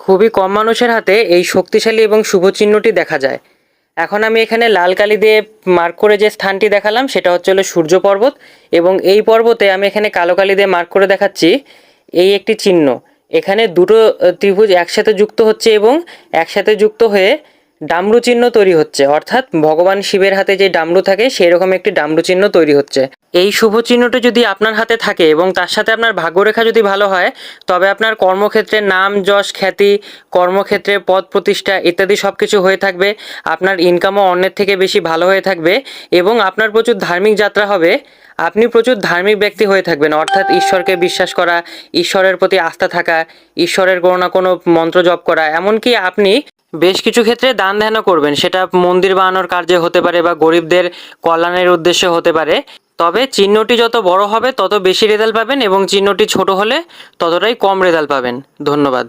খুবই কম মানুষের হাতে এই শক্তিশালী এবং শুভ চিহ্নটি দেখা যায়। এখন আমি এখানে লাল কালি দিয়ে মার্ক করে যে স্থানটি দেখালাম সেটা হচ্ছে হলো সূর্য পর্বত, এবং এই পর্বতে আমি এখানে কালো কালি দিয়ে মার্ক করে দেখাচ্ছি এই একটি চিহ্ন। এখানে দুটো ত্রিভুজ একসাথে যুক্ত হচ্ছে এবং একসাথে যুক্ত হয়ে ডামরু চিহ্ন তৈরি হচ্ছে, অর্থাৎ ভগবান শিবের হাতে যে ডামরু থাকে সেই রকম একটি ডামরু চিহ্ন তৈরি হচ্ছে। এই শুভ চিহ্নটি যদি আপনার হাতে থাকে এবং তার সাথে আপনার ভাগ্যরেখা যদি ভালো হয়, তবে আপনার কর্মক্ষেত্রে নাম যশ খ্যাতি, কর্মক্ষেত্রে পদ প্রতিষ্ঠা ইত্যাদি সব কিছু হয়ে থাকবে। আপনার ইনকামও অন্যের থেকে বেশি ভালো হয়ে থাকবে এবং আপনার প্রচুর ধার্মিক যাত্রা হবে। আপনি প্রচুর ধার্মিক ব্যক্তি হয়ে থাকবেন, অর্থাৎ ঈশ্বরকে বিশ্বাস করা, ঈশ্বরের প্রতি আস্থা থাকা, ঈশ্বরের কোনো না কোনো মন্ত্র জপ করা, এমনকি আপনি বেশ কিছু ক্ষেত্রে দান ধ্যানও করবেন। সেটা মন্দির বানানোর কার্যে হতে পারে বা গরিবদের কল্যাণের উদ্দেশ্যে হতে পারে। তবে চিহ্নটি যত বড় হবে তত বেশি রেজাল্ট পাবেন এবং চিহ্নটি ছোট হলে ততটাই কম রেজাল্ট পাবেন। ধন্যবাদ।